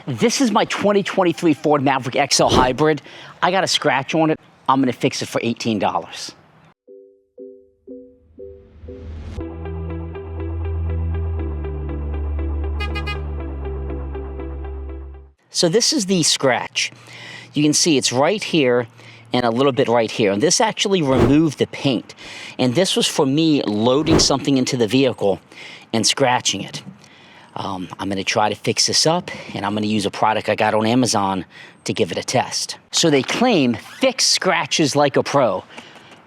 This is my 2023 Ford Maverick XL Hybrid. I got a scratch on it. I'm gonna fix it for $18. So this is the scratch. You can see it's right here and a little bit right here. And this actually removed the paint. And this was for me loading something into the vehicle and scratching it. I'm gonna try to fix this up, and I'm gonna use a product I got on Amazon to give it a test. So they claim fix scratches like a pro.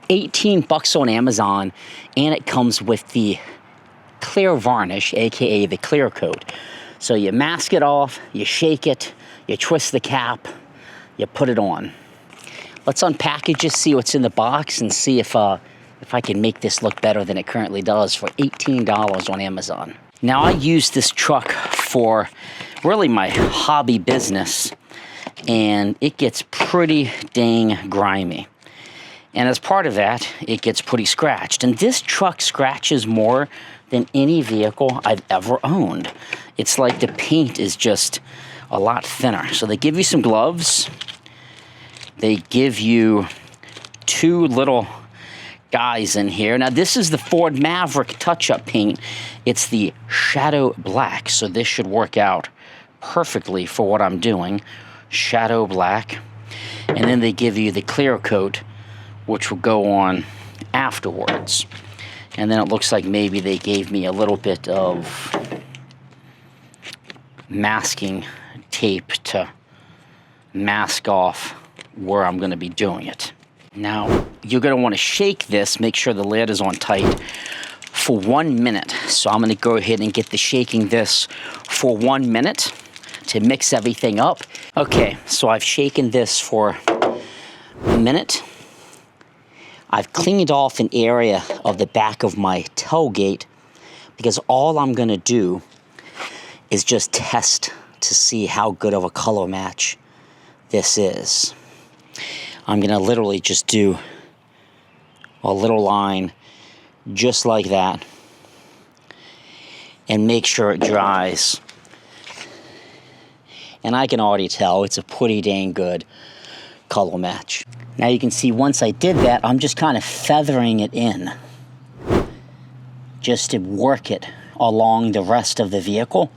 18 bucks on Amazon, and it comes with the clear varnish, AKA the clear coat. So you mask it off, you shake it, you twist the cap, you put it on. Let's unpackage it, see what's in the box, and see if I can make this look better than it currently does for $18 on Amazon. Now, I use this truck for really my hobby business, and it gets pretty dang grimy. And as part of that, it gets pretty scratched. And this truck scratches more than any vehicle I've ever owned. It's like the paint is just a lot thinner. So they give you some gloves. They give you two little guys in here. Now, this is the Ford Maverick touch-up paint. It's the Shadow Black, so this should work out perfectly for what I'm doing. Shadow Black. And then they give you the clear coat, which will go on afterwards. And then it looks like maybe they gave me a little bit of masking tape to mask off where I'm going to be doing it. Now, you're going to want to shake this, make sure the lid is on tight, for 1 minute. So I'm going to go ahead and get the shaking this for 1 minute to mix everything up. Okay, so I've shaken this for a minute. I've cleaned off an area of the back of my tailgate because all I'm going to do is just test to see how good of a color match this is. I'm going to literally just do a little line just like that and make sure it dries. And I can already tell it's a pretty dang good color match. Now you can see once I did that, I'm just kind of feathering it in just to work it along the rest of the vehicle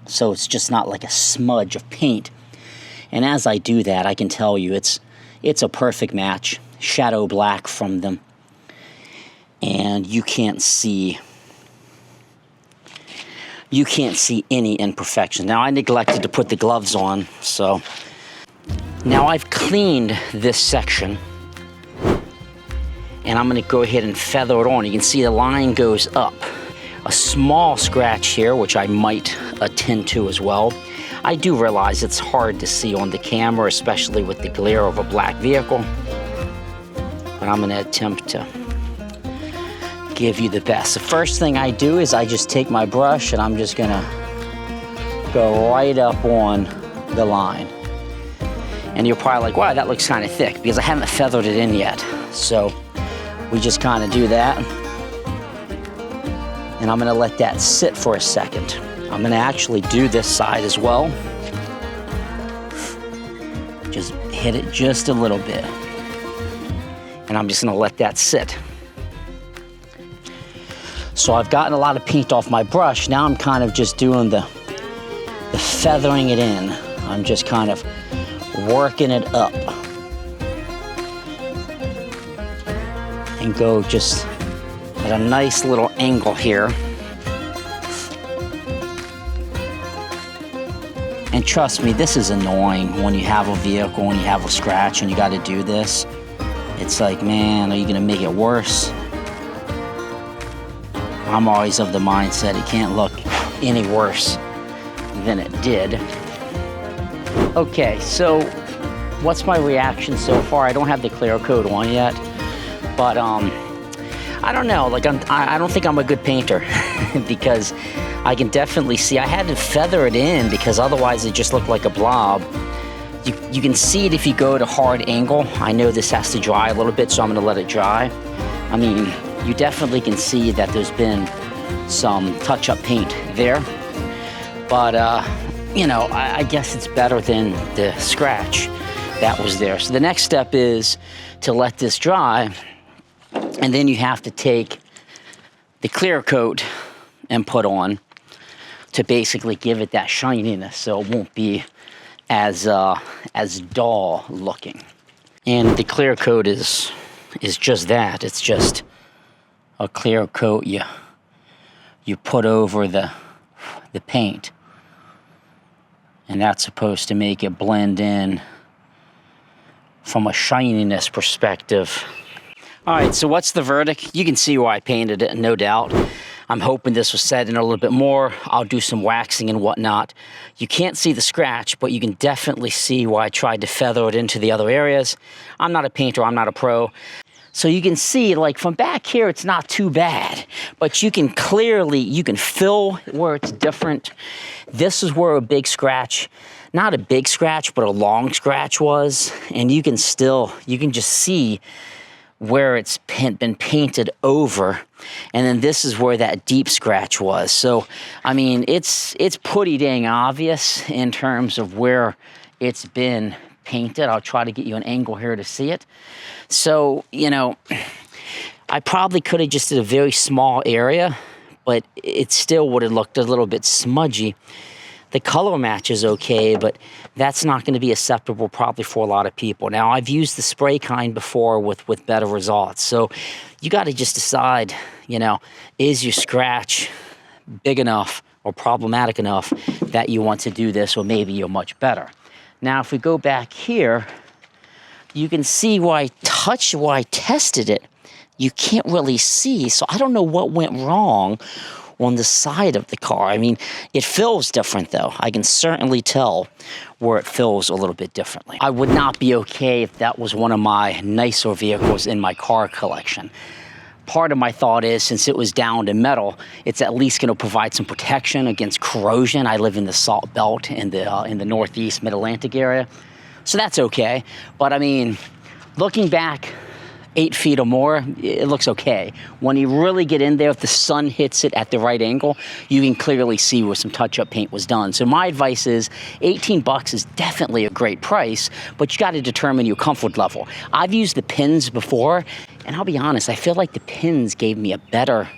so it's just not like a smudge of paint. And as I do that, I can tell you it's a perfect match. Shadow Black from them. And you can't see any imperfections. Now, I neglected to put the gloves on, so now I've cleaned this section, and I'm going to go ahead and feather it on. You can see the line goes up. A small scratch here, which I might attend to as well. I do realize it's hard to see on the camera, especially with the glare of a black vehicle, but I'm going to attempt to give you the best. The first thing I do is I just take my brush and I'm just going to go right up on the line. And you're probably like, wow, that looks kind of thick, because I haven't feathered it in yet. So we just kind of do that. And I'm going to let that sit for a second. I'm going to actually do this side as well. Just hit it just a little bit. And I'm just going to let that sit. So I've gotten a lot of paint off my brush. Now I'm kind of just doing the feathering it in. I'm just kind of working it up. And go just at a nice little angle here. And trust me, this is annoying when you have a vehicle and you have a scratch and you got to do this. It's like, man, are you going to make it worse? I'm always of the mindset it can't look any worse than it did. Okay, so what's my reaction so far? I don't have the clear coat on yet, but I don't know. Like, I don't think I'm a good painter because I can definitely see I had to feather it in because otherwise it just looked like a blob. You can see it if you go to hard angle. I know this has to dry a little bit, so I'm going to let it dry. I mean, you definitely can see that there's been some touch-up paint there. But you know, I guess it's better than the scratch that was there. So the next step is to let this dry, and then you have to take the clear coat and put on to basically give it that shininess, so it won't be as dull looking. And the clear coat is just that. It's just a clear coat you put over the paint, and that's supposed to make it blend in from a shininess perspective. All right, so what's the verdict? You can see why I painted it, no doubt. I'm hoping this was set in a little bit more. I'll do some waxing and whatnot. You can't see the scratch, but you can definitely see why I tried to feather it into the other areas. I'm not a painter, I'm not a pro. So you can see, like from back here, it's not too bad, but you can clearly, you can feel where it's different. This is where a big scratch, not a big scratch, but a long scratch was. And you can just see where it's been painted over. And then this is where that deep scratch was. So, I mean, it's pretty dang obvious in terms of where it's been painted. I'll try to get you an angle here to see it. So, you know, I probably could have just did a very small area, but it still would have looked a little bit smudgy. The color match is okay, but that's not going to be acceptable probably for a lot of people. Now, I've used the spray kind before with better results. So you got to just decide, you know, is your scratch big enough or problematic enough that you want to do this, or maybe you're much better. Now, if we go back here, you can see where I tested it. You can't really see, so I don't know what went wrong on the side of the car. I mean, it feels different though. I can certainly tell where it feels a little bit differently. I would not be okay if that was one of my nicer vehicles in my car collection. Part of my thought is, since it was down to metal, it's at least going to provide some protection against corrosion. I live in the Salt Belt in the Northeast Mid-Atlantic area, so that's okay. But I mean, looking back 8 feet or more, it looks okay. When you really get in there, if the sun hits it at the right angle, you can clearly see where some touch-up paint was done. So my advice is, $18 is definitely a great price, but you got to determine your comfort level. I've used the pins before, and I'll be honest, I feel like the pins gave me a better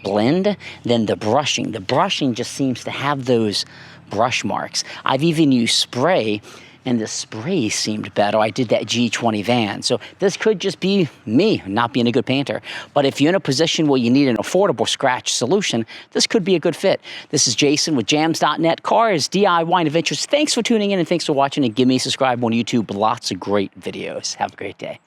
blend than the brushing. The brushing just seems to have those brush marks. I've even used spray, and the spray seemed better. I did that G20 van. So this could just be me not being a good painter. But if you're in a position where you need an affordable scratch solution, this could be a good fit. This is Jason with Jams.net, Cars, DIY, and Adventures. Thanks for tuning in, and thanks for watching, and give me a subscribe on YouTube. Lots of great videos. Have a great day.